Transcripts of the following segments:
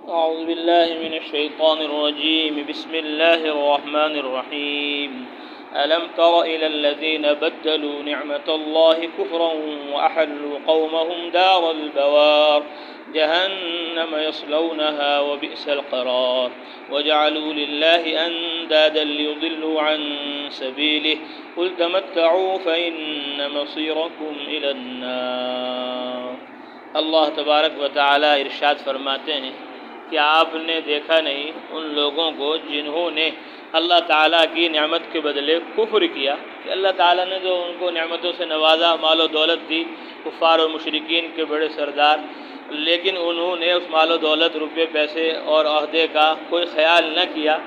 أعوذ بالله من الشيطان الرجيم بسم الله الرحمن الرحيم ألم تر إلى الذين بدلوا نعمة الله كفرا وأحلوا قومهم دار البوار جهنم يصلونها وبئس القرار وجعلوا لله أندادا ليضلوا عن سبيله قل تمتعوا فإن مصيركم إلى النار۔ اللہ تبارک و تعالی ارشاد فرماتے ہیں کہ آپ نے دیکھا نہیں ان لوگوں کو جنہوں نے اللہ تعالیٰ کی نعمت کے بدلے کفر کیا، کہ اللہ تعالیٰ نے جو ان کو نعمتوں سے نوازا، مال و دولت دی، کفار و مشرکین کے بڑے سردار، لیکن انہوں نے اس مال و دولت، روپے، پیسے اور عہدے کا کوئی خیال نہ کیا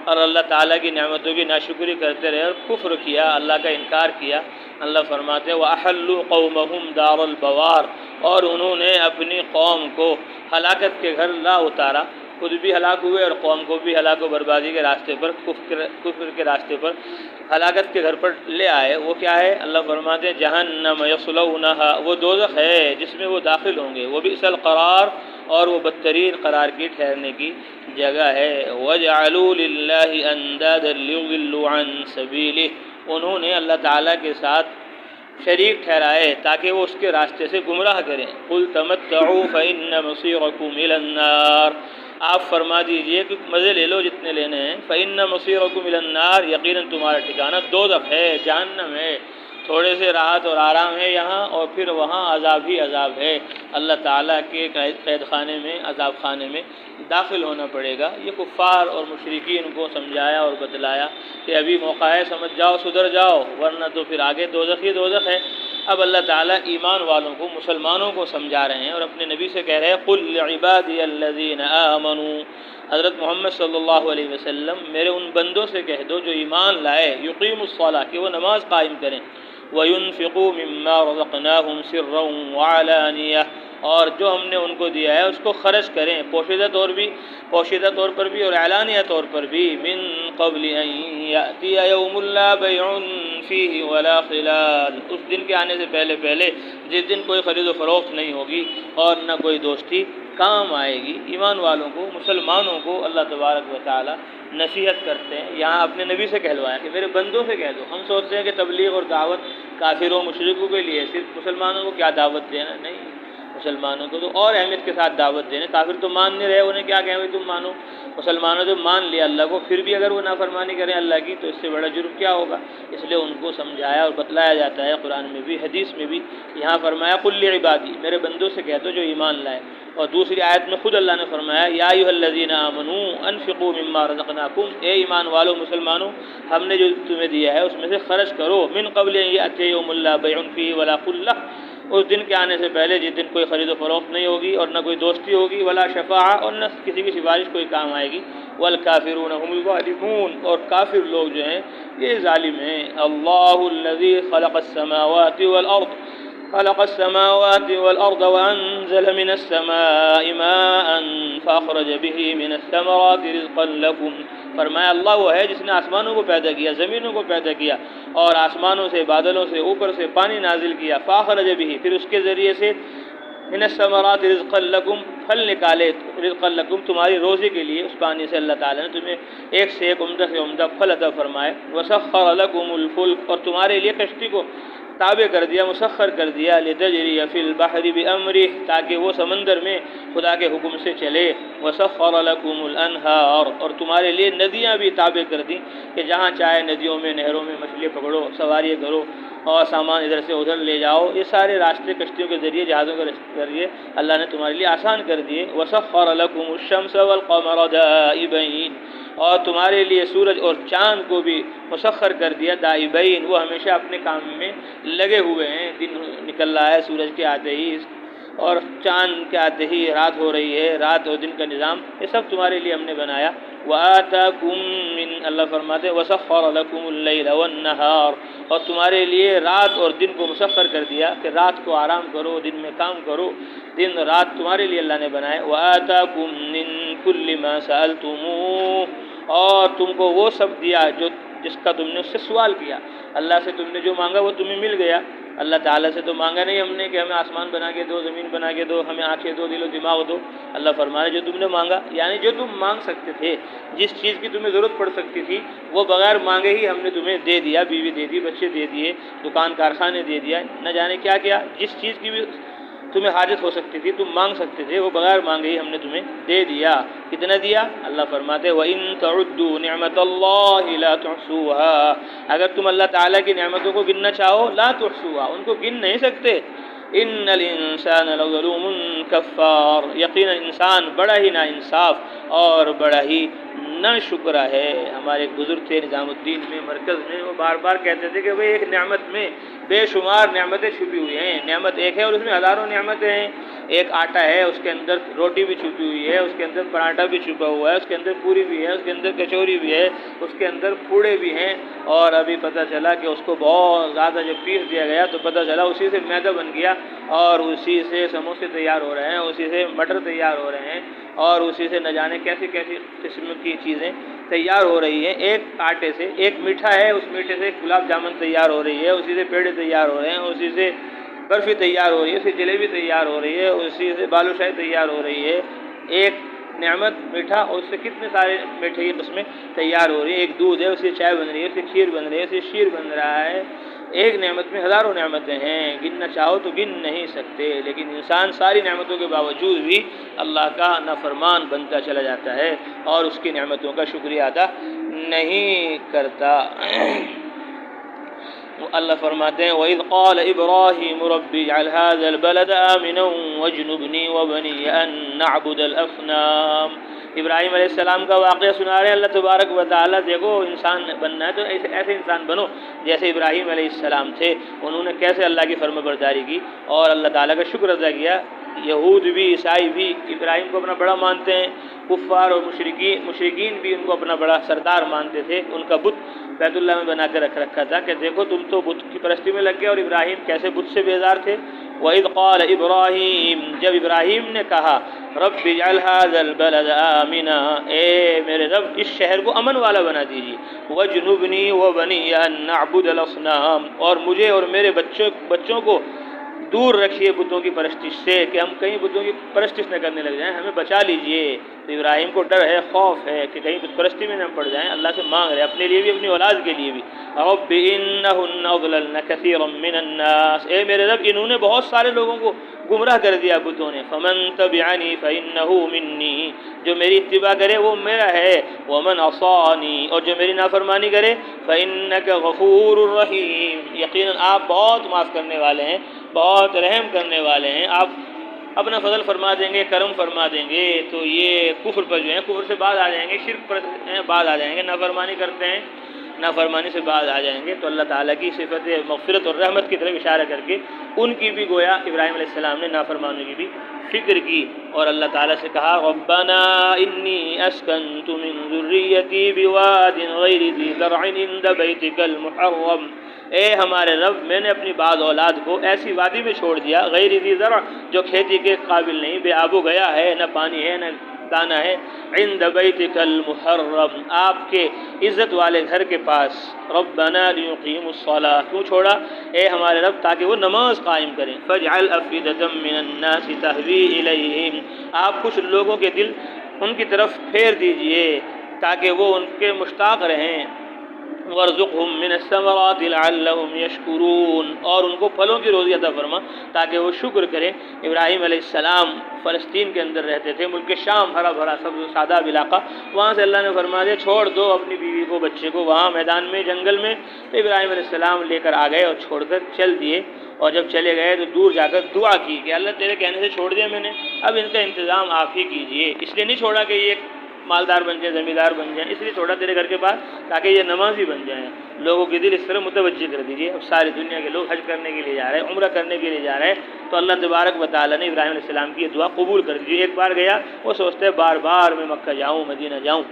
اور اللہ تعالیٰ کی نعمتوں کی ناشکری کرتے رہے اور کفر کیا، اللہ کا انکار کیا۔ اللہ فرماتے ہیں وَأَحَلُّوا قَوْمَهُمْ دَارَ الْبَوَارِ، اور انہوں نے اپنی قوم کو ہلاکت کے گھر لا اتارا، خود بھی ہلاک ہوئے اور قوم کو بھی ہلاک و بربادی کے راستے پر، کفر کے راستے پر، ہلاکت کے گھر پر لے آئے۔ وہ کیا ہے؟ اللہ فرماتے ہیں جہنم یصلونہا، وہ دوزخ ہے جس میں وہ داخل ہوں گے، وبئس القرار، اور وہ بدترین قرار کی ٹھہرنے کی جگہ ہے۔ وَجَعَلُوا لِلَّهِ أَندَادًا لِيُضِلُّوا عَن سَبِيلِهِ، انہوں نے اللہ تعالیٰ کے ساتھ شریک ٹھہرائے تاکہ وہ اس کے راستے سے گمراہ کریں۔ قُلْ تَمَتَّعُوا فَإِنَّ مَصِيرَكُمْ إِلَى النَّارِ، آپ فرما دیجئے کہ مزے لے لو جتنے لینے ہیں۔ فَإِنَّ مَصِيرَكُمْ إِلَى النَّارِ، یقیناً تمہارا ٹھکانہ دوزخ ہے، جہنم ہے۔ تھوڑے سے راحت اور آرام ہے یہاں، اور پھر وہاں عذاب ہی عذاب ہے، اللہ تعالیٰ کے قید خانے میں، عذاب خانے میں داخل ہونا پڑے گا۔ یہ کفار اور مشرکین کو سمجھایا اور بتلایا کہ ابھی موقع ہے، سمجھ جاؤ، سدھر جاؤ، ورنہ تو پھر آگے دوزخ ہی دوزخ ہے۔ اب اللہ تعالیٰ ایمان والوں کو، مسلمانوں کو سمجھا رہے ہیں اور اپنے نبی سے کہہ رہے ہیں قُلْ لِعِبَادِيَ الَّذِينَ آمَنُوا، حضرت محمد صلی اللہ علیہ وسلم میرے ان بندوں سے کہہ دو جو ایمان لائے، یقیموا الصلاۃ، کہ وہ نماز قائم کریں، وَيُنْفِقُوا مِمَّا رَزَقْنَاهُمْ سِرًّا وَعَلَانِيَةً، اور جو ہم نے ان کو دیا ہے اس کو خرچ کریں، پوشیدہ طور پر بھی اور اعلانیہ طور پر بھی، من قبل ان یأتی یوم لا بیع فیہ ولا خلال، اس دن کے آنے سے پہلے جس دن کوئی خرید و فروخت نہیں ہوگی اور نہ کوئی دوستی کام آئے گی۔ ایمان والوں کو، مسلمانوں کو اللہ تبارک و تعالی نصیحت کرتے ہیں، یہاں اپنے نبی سے کہلوایا کہ میرے بندوں سے کہہ دو۔ ہم سوچتے ہیں کہ تبلیغ اور دعوت کافروں مشرکوں کے لیے، صرف مسلمانوں کو کیا دعوت دینا؟ نہیں، مسلمانوں کو تو اور اہمیت کے ساتھ دعوت دینا۔ کافر تو مان نہیں رہے، انہیں کیا کہیں بھائی تم مانو؟ مسلمانوں جو مان لیا اللہ کو، پھر بھی اگر وہ نافرمانی کریں اللہ کی تو اس سے بڑا جرم کیا ہوگا؟ اس لیے ان کو سمجھایا اور بتلایا جاتا ہے، قرآن میں بھی، حدیث میں بھی۔ یہاں فرمایا قُلْ لِعِبَادِی، میرے بندوں سے کہہ دو جو ایمان لائے، اور دوسری آیت میں خود اللہ نے فرمایا یا ایھا الذین آمنوا انفقوا مما رزقناکم، اے ایمان والو، مسلمانوں، ہم نے جو تمہیں دیا ہے اس میں سے خرچ کرو، من قبل ان یأتی یوم لا بیع فیہ ولا خلہ، اس دن کے آنے سے پہلے جس دن کوئی خرید و فروخت نہیں ہوگی اور نہ کوئی دوستی ہوگی، ولا شفاعہ، اور نہ کسی کی سفارش کوئی کام آئے گی، والکافرون هم الظالمون، اور کافر لوگ جو ہیں یہ ظالم ہیں۔ اللہ الذی خلق السماوات والأرض وأنزل من السماء ماء فأخرج به من الثمرات رزقا لكم، فرمایا اللہ وہ ہے جس نے آسمانوں کو پیدا کیا، زمینوں کو پیدا کیا، اور آسمانوں سے، بادلوں سے، اوپر سے پانی نازل کیا، فأخرج به، پھر اس کے ذریعے سے، من الثمرات رزقا لكم، پھل نکالے، رزقا لكم، تمہاری روزی کے لیے، اس پانی سے اللہ تعالیٰ نے تمہیں ایک سے ایک عمدہ سے عمدہ پھل عطا فرمائے، وسخر لكم الفلك، اور تمہارے لیے کشتی کو تابع کر دیا، مسخر کر دیا، لتجری فی البحر بامرہ، تاکہ وہ سمندر میں خدا کے حکم سے چلے، وسخر لکم الانہار، اور تمہارے لیے ندیاں بھی تابع کر دیں کہ جہاں چاہے ندیوں میں، نہروں میں مچھلی پکڑو، سواری کرو اور سامان ادھر سے ادھر لے جاؤ، یہ سارے راستے کشتیوں کے ذریعے، جہازوں کے ذریعے اللہ نے تمہارے لیے آسان کر دیے۔ وسخر لکم الشمس والقمر دائبین، اور تمہارے لیے سورج اور چاند کو بھی مسخر کر دیا، دائبین، وہ ہمیشہ اپنے کام میں لگے ہوئے ہیں، دن نکل رہا ہے، سورج کے آتے ہی اور چاند کے آتے ہی رات ہو رہی ہے، رات اور دن کا نظام یہ سب تمہارے لیے ہم نے بنایا۔ وآتاکم من، اللہ فرماتے ہیں وسخر لکم اللیل والنہار، اور تمہارے لیے رات اور دن کو مسخر کر دیا کہ رات کو آرام کرو، دن میں کام کرو، دن رات تمہارے لیے اللہ نے بنائے۔ وآتاکم من کل ما سألتموہ، اور تم کو وہ سب دیا جو جس کا تم نے اس سے سوال کیا، اللہ سے تم نے جو مانگا وہ تمہیں مل گیا۔ اللہ تعالیٰ سے تو مانگا نہیں ہم نے کہ ہمیں آسمان بنا کے دو، زمین بنا کے دو، ہمیں آنکھیں دو، دل و دماغ دو۔ اللہ فرما رہے جو تم نے مانگا، یعنی جو تم مانگ سکتے تھے، جس چیز کی تمہیں ضرورت پڑ سکتی تھی وہ بغیر مانگے ہی ہم نے تمہیں دے دیا، بیوی دے دی، بچے دے دیے، دکان کارخانے دے دیا، نہ جانے کیا کیا، جس چیز کی بھی تمہیں حاجت ہو سکتی تھی، تم مانگ سکتے تھے، وہ بغیر مانگے ہی ہم نے تمہیں دے دیا۔ کتنا دیا؟ اللہ فرماتے وَإِن تَعُدُّوا نِعْمَةَ اللَّهِ لَا تُحْصُوهَا، اگر تم اللہ تعالیٰ کی نعمتوں کو گننا چاہو، لا تحصوها، ان کو گن نہیں سکتے۔ ان الانسان لظلوم کفار، یقینا انسان بڑا ہی ناانصاف اور بڑا ہی نہ شکر ہے۔ ہمارے ایک بزرگ تھے نظام الدین میں، مرکز میں، وہ بار بار کہتے تھے کہ بھئی ایک نعمت میں بے شمار نعمتیں چھپی ہوئی ہیں، نعمت ایک ہے اور اس میں ہزاروں نعمتیں ہیں۔ ایک آٹا ہے، اس کے اندر روٹی بھی چھپی ہوئی ہے، اس کے اندر پراٹھا بھی چھپا ہوا ہے، اس کے اندر پوری بھی ہے، اس کے اندر کچوری بھی ہے، اس کے اندر پھوڑے بھی ہیں، اور ابھی پتہ چلا کہ اس کو بہت زیادہ جب پیس دیا گیا تو پتہ چلا اسی سے میدا بن گیا، اور اسی سے سموسے تیار ہو رہے ہیں، اسی سے مٹر تیار ہو رہے ہیں، اور اسی سے نہ جانے کیسی کیسی قسم کی چیزیں تیار ہو رہی ہیں۔ ایک آٹے سے ایک میٹھا ہے، اس میٹھے سے گلاب جامن تیار ہو رہی ہے، اسی سے پیڑے تیار ہو رہے ہیں، اسی سے برفی تیار ہو رہی ہے، اسی سے جلیبی تیار ہو رہی ہے، اسی سے بالوشاہی تیار ہو رہی ہے۔ ایک نعمت میٹھا، اور اس سے کتنے سارے میٹھے کی قسمیں تیار ہو رہی ہیں۔ ایک دودھ ہے، اس سے چائے بن رہی ہے، اس سے کھیر بن رہی ہے، اس سے شیر بن رہا ہے۔ ایک نعمت میں ہزاروں نعمتیں ہیں، گننا چاہو تو گن نہیں سکتے، لیکن انسان ساری نعمتوں کے باوجود بھی اللہ کا نافرمان بنتا چلا جاتا ہے اور اس کی نعمتوں کا شکریہ ادا نہیں کرتا۔ اللہ فرماتے ہیں وَإِذْ قَالَ إِبْرَاهِيمُ رَبِّ اجْعَلْ هَذَا الْبَلَدَ آمِنًا وَاجْنُبْنِي وَبَنِيَّ أَن نَّعْبُدَ الْأَصْنَامَ۔ ابراہیم علیہ السلام کا واقعہ سنا رہے ہیں اللہ تبارک و تعالیٰ۔ دیکھو انسان بننا ہے تو ایسے انسان بنو جیسے ابراہیم علیہ السلام تھے، انہوں نے کیسے اللہ کی فرما برداری کی اور اللہ تعالیٰ کا شکر ادا کیا۔ یہود بھی، عیسائی بھی ابراہیم کو اپنا بڑا مانتے ہیں، کفار اور مشرکین بھی ان کو اپنا بڑا سردار مانتے تھے۔ ان کا بت بیت اللہ میں بنا کے رکھ رکھا تھا کہ دیکھو تم تو بت کی پرستی میں لگ گئے، اور ابراہیم کیسے بت سے بیزار تھے۔ وَإِذْ قَالَ إِبْرَاهِيمُ، جب ابراہیم نے کہا رب اجعل هذا البلد آمنا، اے میرے رب اس شہر کو امن والا بنا دیجیے، وَاجْنُبْنِي وَبَنِيَّ أَن نَّعْبُدَ الْأَصْنَامَ، اور مجھے اور میرے بچوں کو دور رکھیے بتوں کی پرستش سے، کہ ہم کہیں بتوں کی پرستش نہ کرنے لگ جائیں، ہمیں بچا لیجئے۔ تو ابراہیم کو ڈر ہے، خوف ہے کہ کہیں بت پرستی میں نہ پڑ جائیں، اللہ سے مانگ رہے اپنے لیے بھی، اپنی اولاد کے لیے بھی۔ رب انہن اضللن کثیرا من الناس، اے میرے رب انہوں نے بہت سارے لوگوں کو گمراہ کر دیا بتوں نے۔ فمن تبعنی فانہ منی، جو میری اتباع کرے وہ میرا ہے، ومن عصانی، اور جو میری نافرمانی کرے فانک غفور رحیم، یقیناً آپ بہت معاف کرنے والے ہیں، بہت رحم کرنے والے ہیں، آپ اپنا فضل فرما دیں گے، کرم فرما دیں گے۔ تو یہ کفر پر جو ہیں، کفر سے بعد آ جائیں گے، شرک پر بعد آ جائیں گے، نافرمانی کرتے ہیں، نافرمانی سے بعد آ جائیں گے، تو اللہ تعالیٰ کی صفت مغفرت اور رحمت کی طرف اشارہ کر کے ان کی بھی گویا ابراہیم علیہ السلام نے نافرمانی کی بھی فکر کی، اور اللہ تعالیٰ سے کہا ربنا انی اسکنت من ذریتی بواد غیر ذی زرع عند بیتک المحرم، اے ہمارے رب میں نے اپنی بعض اولاد کو ایسی وادی میں چھوڑ دیا، غیر ذی زرع، جو کھیتی کے قابل نہیں، بے آب و گیا ہے، نہ پانی ہے نہ دانا ہے، عند بیتک المحرم، آپ کے عزت والے گھر کے پاس، ربنا لیقیموا الصلاۃ، کیوں چھوڑا اے ہمارے رب؟ تاکہ وہ نماز قائم کریں، فاجعل افئدۃ من الناس تہوی الیہم، آپ کچھ لوگوں کے دل ان کی طرف پھیر دیجئے تاکہ وہ ان کے مشتاق رہیں، وارزقهم من الثمرات لعلهم يشکرون، اور ان کو پھلوں کی روزی عطا فرما تاکہ وہ شکر کریں۔ ابراہیم علیہ السلام فلسطین کے اندر رہتے تھے، ملک شام، ہرا بھرا سبز و شاداب علاقہ، وہاں سے اللہ نے فرما دیا چھوڑ دو اپنی بیوی کو، بچے کو وہاں میدان میں، جنگل میں۔ تو ابراہیم علیہ السلام لے کر آ گئے اور چھوڑ کر چل دیے، اور جب چلے گئے تو دور جا کر دعا کی کہ اللہ تیرے کہنے سے چھوڑ دیا میں نے، اب ان کا انتظام آپ ہی کیجئے۔ اس لیے نہیں چھوڑا کہ یہ مالدار بن جائیں، زمیندار بن جائیں، اس لیے چھوڑا تیرے گھر کے پاس تاکہ یہ نمازی بن جائیں، لوگوں کے دل اس طرح متوجہ کر دیجیے۔ اب ساری دنیا کے لوگ حج کرنے کے لیے جا رہے ہیں، عمرہ کرنے کے لیے جا رہے ہیں، تو اللہ تبارک و تعالیٰ نے ابراہیم علیہ السلام کی یہ دعا قبول کر دی۔ ایک بار گیا وہ سوچتے ہیں بار بار میں مکہ جاؤں، مدینہ جاؤں،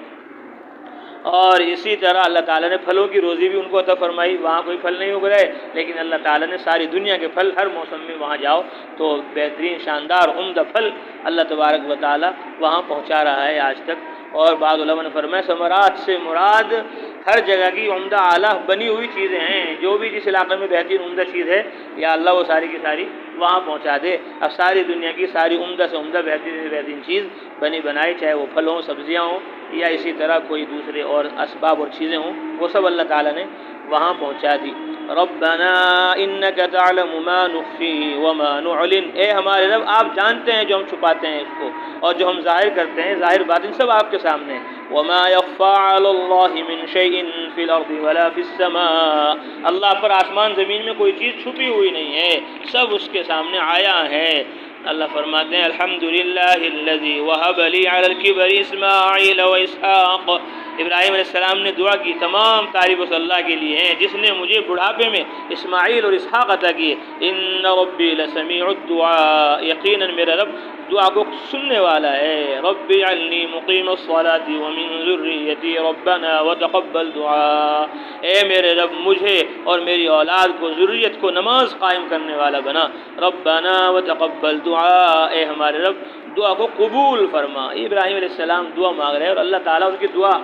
اور اسی طرح اللہ تعالیٰ نے پھلوں کی روزی بھی ان کو عطا فرمائی۔ وہاں کوئی پھل نہیں اگ رہے، لیکن اللہ تعالیٰ نے ساری دنیا کے پھل، ہر موسم میں وہاں جاؤ تو بہترین شاندار عمدہ پھل اللہ تبارک و تعالیٰ وہاں پہنچا رہا ہے آج تک۔ اور بعض علماء نے فرمایا ثمرات سے مراد ہر جگہ کی عمدہ اعلیٰ بنی ہوئی چیزیں ہیں، جو بھی جس علاقے میں بہترین عمدہ چیز ہے یا اللہ وہ ساری کی ساری وہاں پہنچا دے۔ اب ساری دنیا کی ساری عمدہ سے عمدہ بہترین سے بہترین چیز بنی بنائی، چاہے وہ پھل ہوں، سبزیاں ہوں، یا اسی طرح کوئی دوسرے اور اسباب اور چیزیں ہوں، وہ سب اللہ تعالیٰ نے وہاں پہنچا دی۔ ربنا انک تعلم ما نخفی وما نعلن، اے ہمارے رب آپ جانتے ہیں جو ہم چھپاتے ہیں اس کو اور جو ہم ظاہر کرتے ہیں، ظاہر باطن سب آپ کے سامنے ہے۔ وما يخفى على الله من شيء في الارض ولا في السماء، اللہ پر آسمان زمین میں کوئی چیز چھپی ہوئی نہیں ہے، سب اس کے سامنے آیا ہے۔ اللہ فرماتے ہیں الحمدللہ الذی وہب لی علی الکبر اسماعیل و اسحاق، ابراہیم علیہ السلام نے دعا کی، تمام تعریف اس اللہ کے لیے ہیں جس نے مجھے بڑھاپے میں اسماعیل اور اسحاق عطا کیے۔ ان ربی لسمیع الدعاء، یقیناً میرا رب دعا کو سننے والا ہے۔ رب اجعلنی مقیم الصلاۃ ومن ذریتی ربنا وتقبل دعاء، اے میرے رب مجھے اور میری اولاد کو، ذریت کو نماز قائم کرنے والا بنا۔ ربنا وتقبل دعاء، اے ہمارے رب دعا کو قبول فرما۔ ابراہیم علیہ السلام دعا مانگ رہے ہیں اور اللہ تعالیٰ ان کی دعا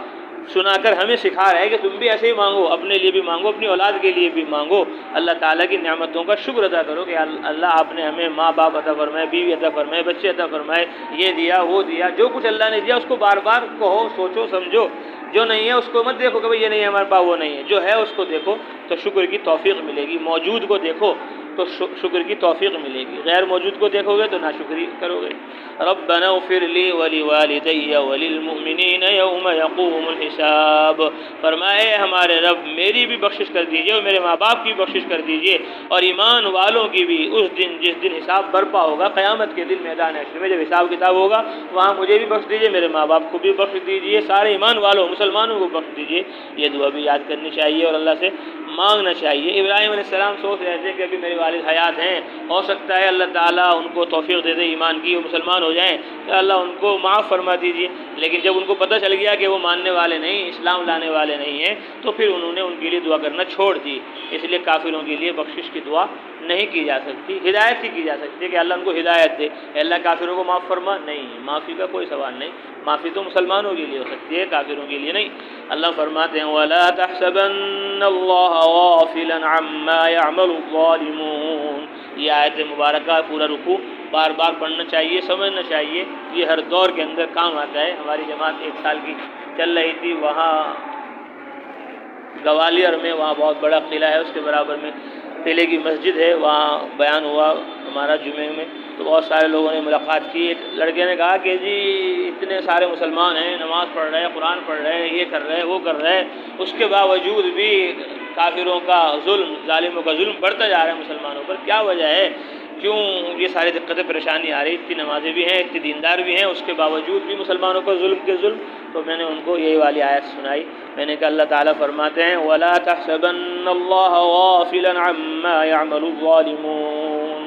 سنا کر ہمیں سکھا رہے ہیں کہ تم بھی ایسے ہی مانگو، اپنے لیے بھی مانگو، اپنی اولاد کے لیے بھی مانگو، اللہ تعالیٰ کی نعمتوں کا شکر ادا کرو کہ اللہ آپ نے ہمیں ماں باپ عطا فرمائے، بیوی عطا فرمائے، بچے عطا فرمائے، یہ دیا وہ دیا، جو کچھ اللہ نے دیا اس کو بار بار کہو، سوچو، سمجھو۔ جو نہیں ہے اس کو مت دیکھو کہ بھئی یہ نہیں ہے ہمارے پاس، وہ نہیں ہے، جو ہے اس کو دیکھو تو شکر کی توفیق ملے گی۔ موجود کو دیکھو تو شکر کی توفیق ملے گی، غیر موجود کو دیکھو گے تو ناشکری کرو گے۔ ربنا اغفر لی ولوالدی وللمؤمنین یوم یقوم الحساب، فرمائے ہمارے رب میری بھی بخشش کر دیجئے اور میرے ماں باپ کی بخشش کر دیجئے، اور ایمان والوں کی بھی اس دن جس دن حساب برپا ہوگا، قیامت کے دن میدان حشر میں جب حساب کتاب ہوگا، وہاں مجھے بھی بخش دیجئے، میرے ماں باپ کو بھی بخش دیجئے، سارے ایمان والوں مسلمانوں کو بخش دیجئے۔ یہ دعا بھی یاد کرنی چاہیے اور اللہ سے مانگنا چاہیے۔ ابراہیم علیہ السلام سوچ رہے تھے کہ ابھی میرے والد حیات ہیں، ہو سکتا ہے اللہ تعالیٰ ان کو توفیق دے دے ایمان کی، وہ مسلمان ہو جائیں، یا اللہ ان کو معاف فرما دیجیے۔ لیکن جب ان کو پتہ چل گیا کہ وہ ماننے والے نہیں، اسلام لانے والے نہیں ہیں، تو پھر انہوں نے ان کے لیے دعا کرنا چھوڑ دی۔ اس لیے کافروں کے لیے بخشش کی دعا نہیں کی جا سکتی، ہدایت کی جا سکتی ہے کہ اللہ ان کو ہدایت دے۔ اللہ کافروں کو معاف فرما، نہیں، معافی کا کوئی سوال نہیں، معافی تو مسلمانوں کے لیے ہو سکتی ہے، کافروں کے لیے نہیں۔ اللہ فرماتے ہیں وَلَا تَحْسَبَنَّ اللَّهَ غَافِلًا عَمَّا يَعْمَلُ الظَّالِمُونَ، یہ آیت مبارکہ پورا رکوع بار بار پڑھنا چاہیے، سمجھنا چاہیے، یہ ہر دور کے اندر کام آتا ہے۔ ہماری جماعت 1 سال کی چل رہی تھی، وہاں گوالیر میں، وہاں بہت بڑا قلعہ ہے، اس کے برابر میں قلعے کی مسجد ہے، وہاں بیان ہوا ہمارا جمعے میں، تو بہت سارے لوگوں نے ملاقات کی۔ ایک لڑکے نے کہا کہ جی اتنے سارے مسلمان ہیں، نماز پڑھ رہے ہیں، قرآن پڑھ رہے ہیں، یہ کر رہے ہیں، وہ کر رہے ہیں، اس کے باوجود بھی کافروں کا ظلم، ظالموں کا ظلم بڑھتا جا رہا ہے مسلمانوں پر، کیا وجہ ہے؟ کیوں یہ ساری دقتیں پریشانی آ رہی؟ اتنی نمازیں بھی ہیں، اتنی دیندار بھی ہیں، اس کے باوجود بھی مسلمانوں پر ظلم کے ظلم۔ تو میں نے ان کو یہی والی آیت سنائی، میں نے کہا اللہ تعالیٰ فرماتے ہیں وَلَا تَحْسَبَنَّ اللَّهَ غَافِلًا عَمَّا يَعْمَلُ الظَّالِمُونَ،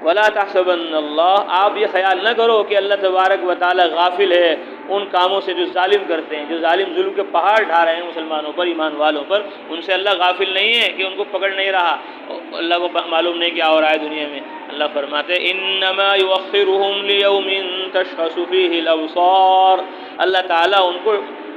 وَلَا تَحْسَبَنَّ اللَّهَ، آپ یہ خیال نہ کرو کہ اللہ تبارک و تعالیٰ غافل ہے ان کاموں سے جو ظالم کرتے ہیں، جو ظالم ظلم کے پہاڑ ڈھا رہے ہیں مسلمانوں پر، ایمان والوں پر، ان سے اللہ غافل نہیں ہے کہ ان کو پکڑ نہیں رہا، اللہ کو معلوم نہیں کیا ہو رہا ہے دنیا میں۔ اللہ فرماتے ہیں انما یؤخرهم لیوم تشخص فیہ الابصار، اللہ تعالیٰ ان کو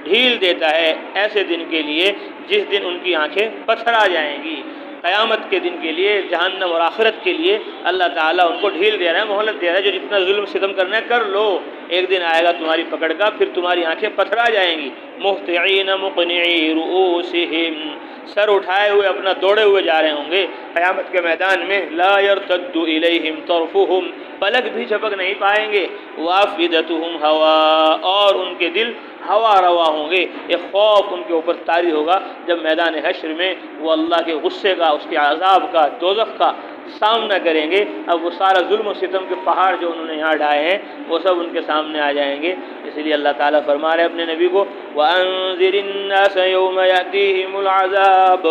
ڈھیل دیتا ہے ایسے دن کے لیے جس دن ان کی آنکھیں پتھرا جائیں گی۔ قیامت کے دن کے لیے، جہنم اور آخرت کے لیے اللہ تعالیٰ ان کو ڈھیل دے رہا ہے، مہلت دے رہا ہے، جو جتنا ظلم ستم کرنا ہے کر لو، ایک دن آئے گا تمہاری پکڑ کا، پھر تمہاری آنکھیں پتھرا جائیں گی۔ مہطعین مقنعی رؤوسہم، سر اٹھائے ہوئے اپنا دوڑے ہوئے جا رہے ہوں گے قیامت کے میدان میں۔ لا یرتد الیہم طرفہم، پلک بھی جھپک نہیں پائیں گے۔ وافئدتہم ہوا، اور ان کے دل ہوا روا ہوں گے، ایک خوف ان کے اوپر طاری ہوگا جب میدان حشر میں وہ اللہ کے غصے کا، اس کے عذاب کا، دوزخ کا سامنا کریں گے۔ اب وہ سارا ظلم و ستم کے پہاڑ جو انہوں نے یہاں ڈھائے ہیں وہ سب ان کے سامنے آ جائیں گے۔ اس لیے اللہ تعالیٰ فرما رہے اپنے نبی کو وَأَنذِرِ النَّاسَ يَوْمَ يَأْتِيهِمُ الْعَذَابُ،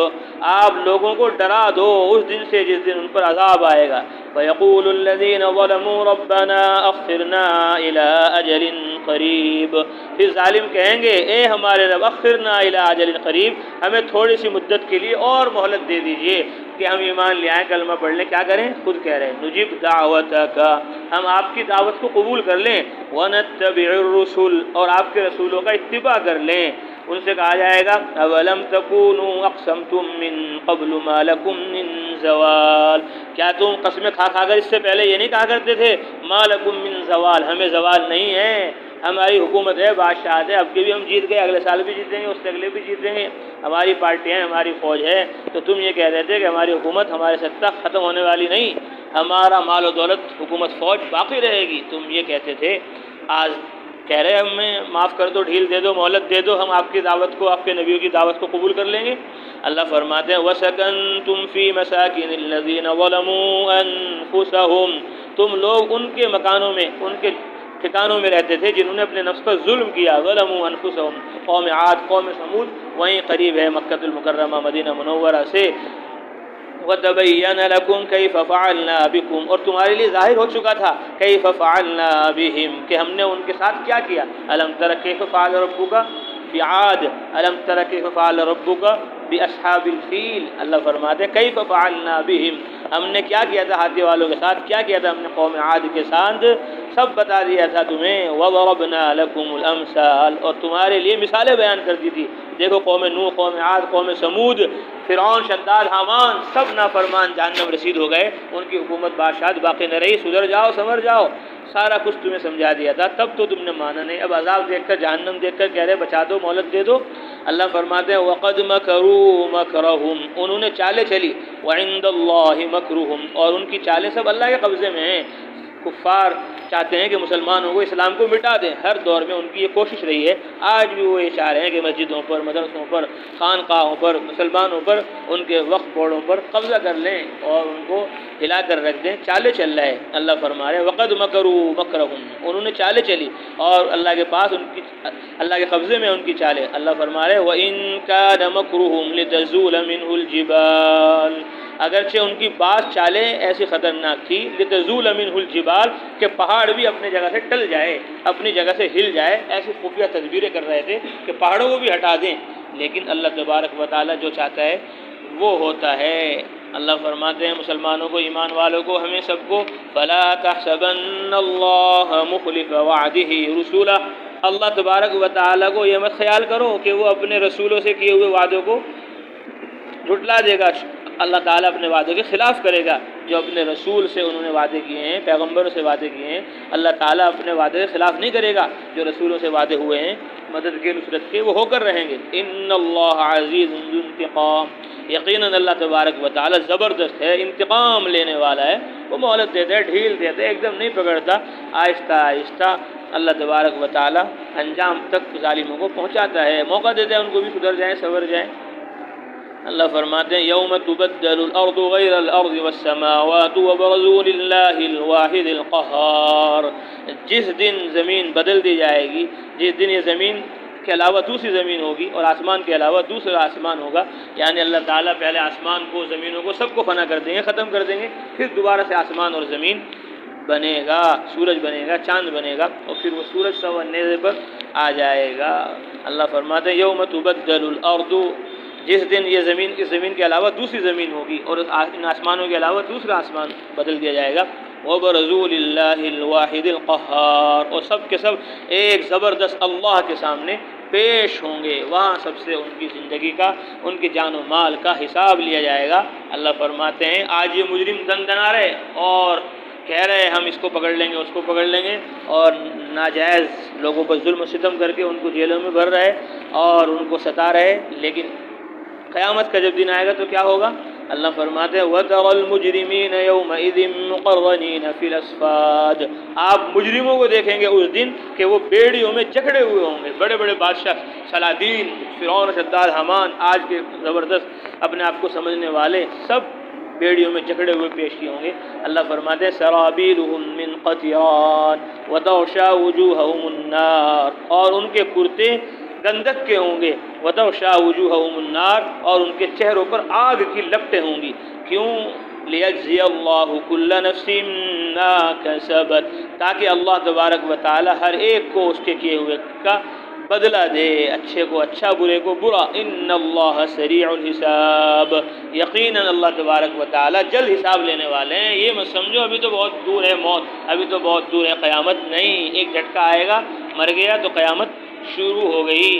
آپ لوگوں کو ڈرا دو اس دن سے جس دن ان پر عذاب آئے گا۔ فَيَقُولُ الَّذِينَ ظَلَمُوا رَبَّنَا أَخِّرْنَا إِلَىٰ أَجَلٍ قَرِيبٍ، پھر ظالم کہیں گے اے ہمارے رب اخرنا الی اجل قریب، ہمیں تھوڑی سی مدت کے لیے اور مہلت دے دیجئے کہ ہم ایمان لے آئیں، کلمہ پڑھ لیں۔ کیا کریں؟ خود کہہ رہے ہیں نجیب دعوتک، ہم آپ کی دعوت کو قبول کر لیں، ونتبع الرسل، اور آپ کے رسولوں کا اتباع کر لیں۔ ان سے کہا جائے گا اولم تکونوا اقسمتم من قبل ما لکم من زوال، کیا تم قسمیں کھا کر اس سے پہلے یہ نہیں کہا کرتے تھے ما لکم من زوال، ہمیں زوال نہیں ہے، ہماری حکومت ہے، بادشاہت ہے، اب کے بھی ہم جیت گئے، اگلے سال بھی جیتیں گے، اس سے اگلے بھی جیتیں گے، ہماری پارٹی ہے، ہماری فوج ہے، تو تم یہ کہہ رہے تھے کہ ہماری حکومت، ہمارے سطح ختم ہونے والی نہیں، ہمارا مال و دولت، حکومت، فوج باقی رہے گی، تم یہ کہتے تھے، آج کہہ رہے ہمیں معاف کر دو، ڈھیل دے دو، مہلت دے دو، ہم آپ کی دعوت کو، آپ کے نبیوں کی دعوت کو قبول کر لیں گے۔ اللہ فرماتے ہیں وَسَكَنْتُمْ فِي مَسَاكِنِ الَّذِينَ ظَلَمُوا أَنفُسَهُمْ، تم لوگ ان کے مکانوں میں، ان کے ٹھکانوں میں رہتے تھے جنہوں نے اپنے نفس پر ظلم کیا، ظلموا انفسهم، قوم عاد، قوم سمود، وہیں قریب ہے مکہ المکرمہ، مدینہ منورہ سے، وَتَبَيَّنَ لَكُمْ كَيْفَ فَعَلْنَا بِكُمْ، اور تمہارے لیے ظاہر ہو چکا تھا كَيْفَ فَعَلْنَا بِهِمْ، کہ ہم نے ان کے ساتھ کیا کیا، أَلَمْ تَرَ كَيْفَ فَعَلَ رَبُّكَ بعاد، أَلَمْ تَرَ كَيْفَ فَعَلَ رَبُّكَ بِأَصْحَابِ الْفِيلِ، اللہ فرماتے ہیں كَيْفَ فَعَلْنَا بِهِمْ، ہم نے کیا کیا تھا ہاتھی والوں کے ساتھ، کیا کیا تھا ہم نے قوم عاد کے ساتھ، سب بتا دیا تھا تمہیں، وَضَرَبْنَا لَكُمُ الْأَمْثَالَ، اور تمہارے لیے مثالیں بیان کر دی تھی، دیکھو قوم نوح، قوم عاد، قوم سمود، فرعون، شداد، حامان، سب نافرمان جہنم رسید ہو گئے، ان کی حکومت بادشاہت باقی نہ رہی، سدھر جاؤ، سنور جاؤ، سارا کچھ تمہیں سمجھا دیا تھا، تب تو تم نے مانا نہیں، اب عذاب دیکھ کر، جہنم دیکھ کر کہہ رہے بچا دو، مہلت دے دو۔ اللہ فرماتے ہیں وَقَدْ مَكَرُوا مَكْرَهُمْ، انہوں نے چالیں چلی، وَعِندَ اللَّهِ مَكْرُهُمْ، اور ان کی چالیں سب اللہ کے قبضے میں ہیں۔ کفار چاہتے ہیں کہ مسلمانوں کو، اسلام کو مٹا دیں، ہر دور میں ان کی یہ کوشش رہی ہے، آج بھی وہ یہ چاہ رہے ہیں کہ مسجدوں پر، مدرسوں پر، خانقاہوں پر، مسلمانوں پر، ان کے وقف بورڈوں پر قبضہ کر لیں اور ان کو ہلا کر رکھ دیں، چالیں چل رہا ہے۔ اللہ فرما رہے ہیں وَقَدْ مَكَرُوا مَكْرَهُمْ، انہوں نے چالیں چلی اور اللہ کے پاس ان کی، اللہ کے قبضے میں ان کی چالیں۔ اللہ فرما رہے ہیں وَإِن كَانَ مَكْرُهُمْ لِتَزُولَ مِنْهُ الْجِبَالُ، اگرچہ ان کی بعض چالیں ایسی خطرناک تھی، لِتَزُولَ مِنْهُ الْجِبَالُ، کہ پہاڑ بھی اپنی جگہ سے ٹل جائے، اپنی جگہ سے ہل جائے، ایسی خفیہ تدبیریں کر رہے تھے کہ پہاڑوں کو بھی ہٹا دیں، لیکن اللہ تبارک و تعالیٰ جو چاہتا ہے وہ ہوتا ہے۔ اللہ فرماتے ہیں مسلمانوں کو، ایمان والوں کو، ہمیں سب کو، فَلَا تَحْسَبَنَّ اللَّهَ مُخْلِفَ وَعْدِهِ رُسُولَهُ، اللہ تبارک و تعالیٰ کو یہ مت خیال کرو کہ وہ اپنے رسولوں سے کیے ہوئے وعدوں کو جھٹلا دے گا، اللہ تعالیٰ اپنے وعدوں کے خلاف کرے گا، جو اپنے رسول سے انہوں نے وعدے کیے ہیں، پیغمبروں سے وعدے کیے ہیں، اللہ تعالیٰ اپنے وعدے کے خلاف نہیں کرے گا، جو رسولوں سے وعدے ہوئے ہیں مدد کے، نصرت کے، وہ ہو کر رہیں گے۔ ان اللہ عزیز ذو انتقام، یقیناً اللہ تبارک و تعالیٰ زبردست ہے، انتقام لینے والا ہے، وہ مہلت دیتا ہے، ڈھیل دیتا ہے، ایک دم نہیں پکڑتا، آہستہ آہستہ اللہ تبارک و تعالیٰ انجام تک ظالموں کو پہنچاتا ہے، موقع دیتا ہے ان کو بھی سدھر جائیں، سنور جائیں۔ اللہ فرماتے ہیں یوم تبدل الارض غیر الارض والسماوات وبرزوا للہ الواحد القہار، جس دن زمین بدل دی جائے گی، جس دن یہ زمین کے علاوہ دوسری زمین ہوگی اور آسمان کے علاوہ دوسرا آسمان ہوگا، یعنی اللہ تعالیٰ پہلے آسمان کو، زمینوں کو، سب کو فنا کر دیں گے، ختم کر دیں گے، پھر دوبارہ سے آسمان اور زمین بنے گا، سورج بنے گا، چاند بنے گا، اور پھر وہ سورج سوا اندھیرے پر آ جائے گا۔ اللہ فرماتے ہیں یوم تبدل الارض، جس دن یہ زمین، اس زمین کے علاوہ دوسری زمین ہوگی اور ان آسمانوں کے علاوہ دوسرا آسمان بدل دیا جائے گا، وَبَرَزُوا لِلَّهِ الْوَاحِدِ الْقَهَّارِ، اور سب کے سب ایک زبردست اللہ کے سامنے پیش ہوں گے، وہاں سب سے ان کی زندگی کا، ان کی جان و مال کا حساب لیا جائے گا۔ اللہ فرماتے ہیں آج یہ مجرم دن دنا رہے اور کہہ رہے ہیں ہم اس کو پکڑ لیں گے، اس کو پکڑ لیں گے، اور ناجائز لوگوں پر ظلم و ستم کر کے ان کو جیلوں میں بھر رہے اور ان کو ستا رہے، لیکن قیامت کا جب دن آئے گا تو کیا ہوگا؟ اللہ فرماتے ہیں وَتَرَى الْمُجْرِمِينَ يَوْمَئِذٍ مُقَرَّنِينَ فِي الْأَصْفَادِ، آپ مجرموں کو دیکھیں گے اس دن کہ وہ بیڑیوں میں جکڑے ہوئے ہوں گے، بڑے بڑے بادشاہ، سلاطین، فرعون، شداد، حامان، آج کے زبردست اپنے آپ کو سمجھنے والے، سب بیڑیوں میں جکڑے ہوئے پیش کیے ہوں گے۔ اللہ فرماتے ہیں سرابیلہم من قطران وتغشی وجوہہم النار، اور ان کے کرتے گندک کے ہوں گے، وتغشی وجوہہم النار، اور ان کے چہروں پر آگ کی لپٹیں ہوں گی۔ کیوں؟ لیجزی اللہ کل نفس ما کسبت، تاکہ اللہ تبارک و تعالی ہر ایک کو اس کے کیے ہوئے کا بدلہ دے، اچھے کو اچھا، برے کو برا۔ ان اللہ سریع الحساب، یقیناً اللہ تبارک و تعالی جلد حساب لینے والے ہیں۔ یہ مت سمجھو ابھی تو بہت دور ہے موت، ابھی تو بہت دور ہے قیامت، نہیں، ایک جھٹکا آئے گا، مر گیا تو قیامت شروع ہو گئی۔